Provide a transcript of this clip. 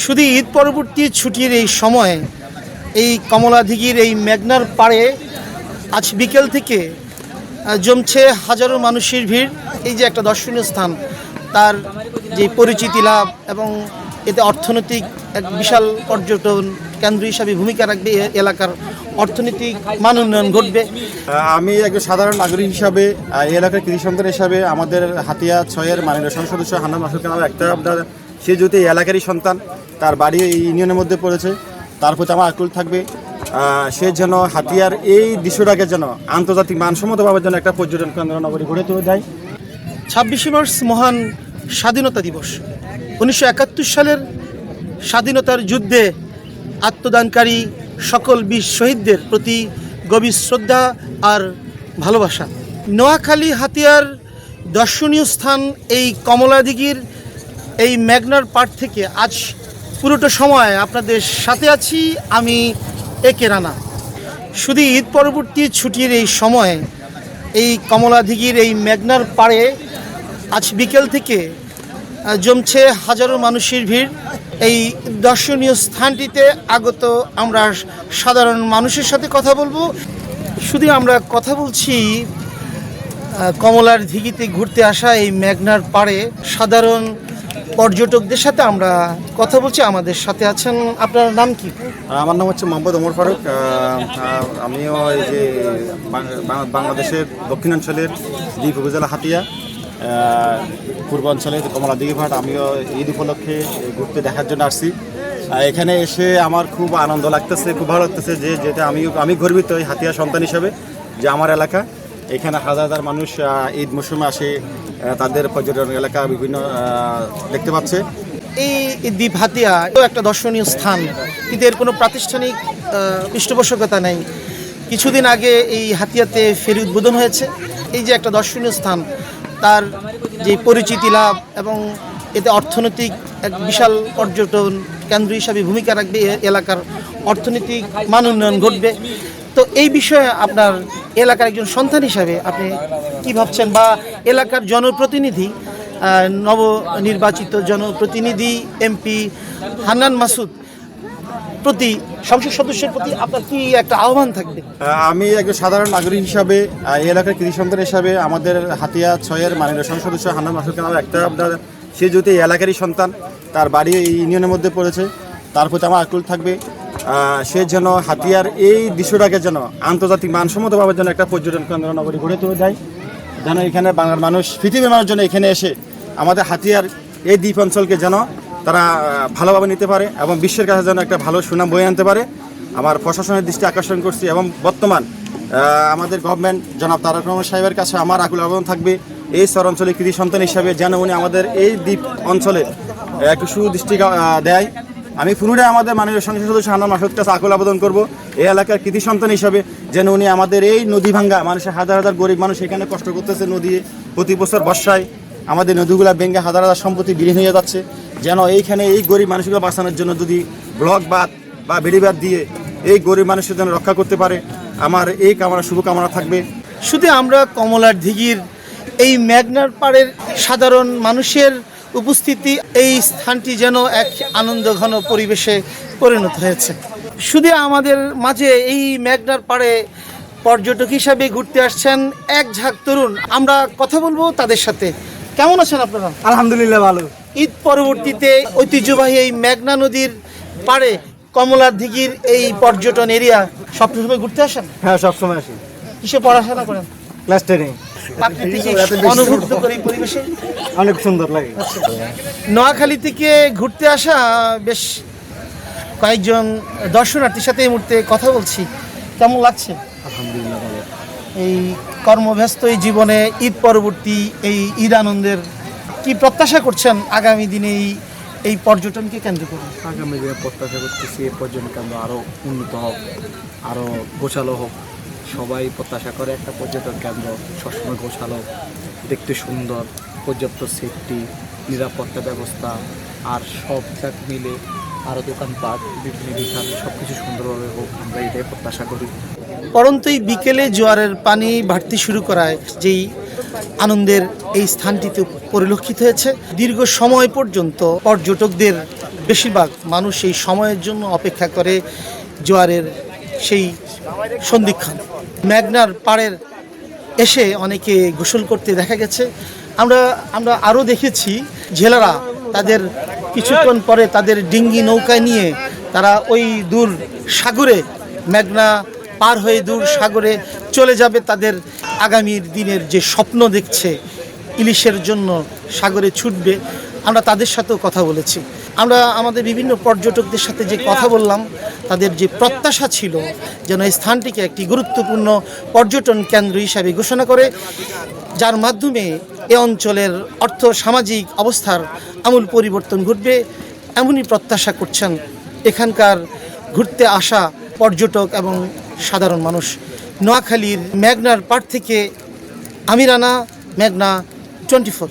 শুধু ঈদ পরবর্তী ছুটির এই সময়ে এই কমলা দিঘির এই মেঘনার পাড়ে আজ বিকেল থেকে জমছে হাজারো মানুষের ভিড়। এই যে একটা দর্শনীয় স্থান, তার যে পরিচিতি লাভ এবং এতে অর্থনৈতিক এক বিশাল পর্যটন কেন্দ্র হিসাবে ভূমিকা রাখবে, এলাকার অর্থনৈতিক মান উন্নয়ন ঘটবে। আমি একজন সাধারণ নাগরিক হিসাবে, এই এলাকার কৃষি সন্তান হিসাবে, আমাদের হাতিয়া 6-এর মাননীয় সংসদ সদস্য হান্নান মাসুদ খান একটা আপনার, সে যদি এই এলাকারই সন্তান, তার বাড়ি এই ইউনিয়নের মধ্যে পড়েছে, তার প্রতি আমার আকুল থাকবে সে যেন হাতিয়ার এই দৃশ্যটাকে যেন আন্তর্জাতিক মানসম্মতভাবে যেন একটা পর্যটন কেন্দ্র নগরী গড়ে তুলে দেয়। 26শে মার্চ মহান স্বাধীনতা দিবস। 1971 সালের স্বাধীনতার যুদ্ধে আত্মদানকারী সকল বীর শহীদদের প্রতি গভীর শ্রদ্ধা আর ভালোবাসা। নোয়াখালী হাতিয়ার দর্শনীয় স্থান এই কমলা দিঘির এই মেঘনার পাড় থেকে আজ পুরোটা সময় আপনাদের সাথে আছি আমি একে রানা। শুধু ঈদ পরবর্তী ছুটির এই সময়ে এই কমলা দিঘির এই মেঘনার পাড়ে আজ বিকেল থেকে জমছে হাজারো মানুষের ভিড়। এই দর্শনীয় স্থানটিতে আগত আমরা সাধারণ মানুষের সাথে কথা বলবো। শুধু আমরা কথা বলছি কমলার দিঘিতে ঘুরতে আসা এই মেঘনার পাড়ে সাধারণ পর্যটকদের সাথে আমরা কথা বলছি। আমাদের সাথে আছেন, আপনার নাম কি? আমার নাম হচ্ছে মোহাম্মদ ওমর ফারুক। আমিও এই যে বাংলাদেশের দক্ষিণাঞ্চলের দ্বীপ উপজেলা হাতিয়া পূর্বাঞ্চলের কমলা দিঘি ঘাট, আমিও ঈদ উপলক্ষে ঘুরতে দেখার জন্য আসছি। এখানে এসে আমার খুব আনন্দ লাগতেছে, খুব ভালো লাগতেছে যে যেটা আমি গর্বিত এই হাতিয়া সন্তান হিসেবে যে আমার এলাকা এখানে হাজার হাজার মানুষ ঈদ মৌসুমে আসে, তাদের পর্যটন এলাকা বিভিন্ন দেখতে পাচ্ছে। এই দ্বীপ হাতিয়া একটা দর্শনীয় স্থান, কিন্তু এর কোনো প্রাতিষ্ঠানিক পৃষ্ঠপোষকতা নেই। কিছুদিন আগে এই হাতিয়াতে ফেরি উদ্বোধন হয়েছে। এই যে একটা দর্শনীয় স্থান, তার যে পরিচিতি লাভ এবং এতে অর্থনৈতিক এক বিশাল পর্যটন কেন্দ্র হিসাবে ভূমিকা রাখবে, এলাকার অর্থনৈতিক মান উন্নয়ন ঘটবে। তো এই বিষয়ে আপনার এলাকার একজন সন্তান হিসাবে আপনি কি ভাবছেন, বা এলাকার জনপ্রতিনিধি, নবনির্বাচিত জনপ্রতিনিধি এমপি হান্নান মাসুদ প্রতি, সংসদ সদস্যের প্রতি আপনার কি একটা আহ্বান থাকবে? আমি একজন সাধারণ নাগরিক হিসাবে, এই এলাকার কৃষি সন্তান হিসাবে, আমাদের হাতিয়া 6-এর মাননীয় সংসদ সদস্য হান্নান মাসুদ খান একটা আপনার, সে যদি এই এলাকারই সন্তান, তার বাড়ি এই ইউনিয়নের মধ্যে পড়েছে, তার প্রতি আমার আকুল থাকবে সে যেন হাতিয়ার এই দৃশ্যটাকে যেন আন্তর্জাতিক মানসম্মতভাবে যেন একটা পর্যটন কেন্দ্র নগরী গড়ে তুলে দেয়, যেন এখানে বাংলার মানুষ, পৃথিবীর মানুষ যেন এখানে এসে আমাদের হাতিয়ার এই দ্বীপ অঞ্চলকে যেন তারা ভালোভাবে নিতে পারে এবং বিশ্বের কাছে যেন একটা ভালো সুনাম বয়ে আনতে পারে। আমার প্রশাসনের দৃষ্টি আকর্ষণ করছি এবং বর্তমান আমাদের গভর্নমেন্ট জনাব তারেক রহমান সাহেবের কাছে আমার আকুল আবেদন থাকবে এই অঞ্চলের কৃষি সন্তান হিসাবে যেন উনি আমাদের এই দ্বীপ অঞ্চলে একটু সুদৃষ্টি দেয়। আমি পুনরায় আমাদের মাননীয় সংসদ সদস্য হান্নান মাসুদ কাছে আকুল আবেদন করব এই এলাকার কৃষি সন্তান হিসাবে যেন উনি আমাদের এই নদী ভাঙ্গা মানুষের, হাজার হাজার গরিব মানুষ এখানে কষ্ট করতেছে, নদী প্রতি বছর বর্ষায় আমাদের নদীগুলো ভেঙে হাজার হাজার সম্পত্তি বিলীন হয়ে যাচ্ছে, যেন এইখানে এই গরিব মানুষগুলো বাঁচানোর জন্য যদি ব্লক বাঁধ বা বেড়িবাঁধ দিয়ে এই গরিব মানুষের জন্য রক্ষা করতে পারে, আমার এই কামনা, শুভকামনা থাকবে। শুধু আমরা কমলার দিঘির এই মেঘনার পাড়ের সাধারণ মানুষের উপস্থিতি, এই স্থানটি যেন এক আনন্দঘন পরিবেশে পরিণত হয়েছে। শুধু আমাদের মাঝে এই মেঘনার পাড়ে পর্যটক হিসাবে ঘুরতে আসছেন এক ঝাঁক তরুণ, আমরা কথা বলবো তাদের সাথে। কেমন আছেন আপনারা? আলহামদুলিল্লাহ ভালো। ঈদ পরবর্তীতে ঐতিহ্যবাহী এই মেঘনা নদীর পাড়ে কমলার দিঘির এই পর্যটন এরিয়া সবসময় ঘুরতে আসেন? হ্যাঁ, সবসময় আসি। কিসে পড়াশোনা করেন? ক্লাস 10-এ। অনুভূত করি পরিবেশে অনেক সুন্দর লাগে। নোয়াখালী থেকে ঘুরতে আসা বেশ কয়েকজন দর্শনার্থীর সাথে এই মুহূর্তে কথা বলছি। কেমন লাগছে? আলহামদুলিল্লাহ ভালো। এই কর্মব্যস্ত এই জীবনে ঈদ পরবর্তী এই ঈদ আনন্দের কি প্রত্যাশা করছেন আগামী দিনে এই পর্যটনকে কেন্দ্র করে? আগামী দিনে প্রত্যাশা করতেছি এই পর্যটন কেন্দ্র আরও উন্নত হোক, আরও গোছালো হোক। সবাই প্রত্যাশা করে একটা পর্যটন কেন্দ্র সবসময় গোছালো, দেখতে সুন্দর, পর্যাপ্ত সেফটি, নিরাপত্তা ব্যবস্থা, আর সব জায়গ মিলে আরও দোকানপাট, বিভিন্ন বিধান সব কিছু সুন্দরভাবে হোক, আমরা এটাই প্রত্যাশা করি। পরন্তু এই বিকেলে জোয়ারের পানি বাড়তে শুরু করায় যেই আনন্দের এই স্থানটিতে পরিলক্ষিত হয়েছে। দীর্ঘ সময় পর্যন্ত পর্যটকদের বেশিরভাগ মানুষ এই সময়ের জন্য অপেক্ষা করে জোয়ারের সেই সন্ধিক্ষণ। মেঘনার পাড়ের এসে অনেকে গোসল করতে দেখা গেছে। আমরা আরও দেখেছি জেলেরা তাদের কিছুক্ষণ পরে তাদের ডিঙ্গি নৌকায় নিয়ে তারা ওই দূর সাগরে, মেঘনা পার হয়ে দূর সাগরে চলে যাবে। তাদের আগামীর দিনের যে স্বপ্ন দেখছে, ইলিশের জন্য সাগরে ছুটবে। আমরা তাদের সাথেও কথা বলেছি। আমরা আমাদের বিভিন্ন পর্যটকদের সাথে যে কথা বললাম, তাদের যে প্রত্যাশা ছিল যেন এই স্থানটিকে একটি গুরুত্বপূর্ণ পর্যটন কেন্দ্র হিসাবে ঘোষণা করে, যার মাধ্যমে এ অঞ্চলের অর্থ সামাজিক অবস্থার আমূল পরিবর্তন ঘটবে, এমনই প্রত্যাশা করছেন এখানকার ঘুরতে আসা পর্যটক এবং সাধারণ মানুষ। নোয়াখালীর মেঘনার পাড় থেকে আমি রানা, মেঘনা 24।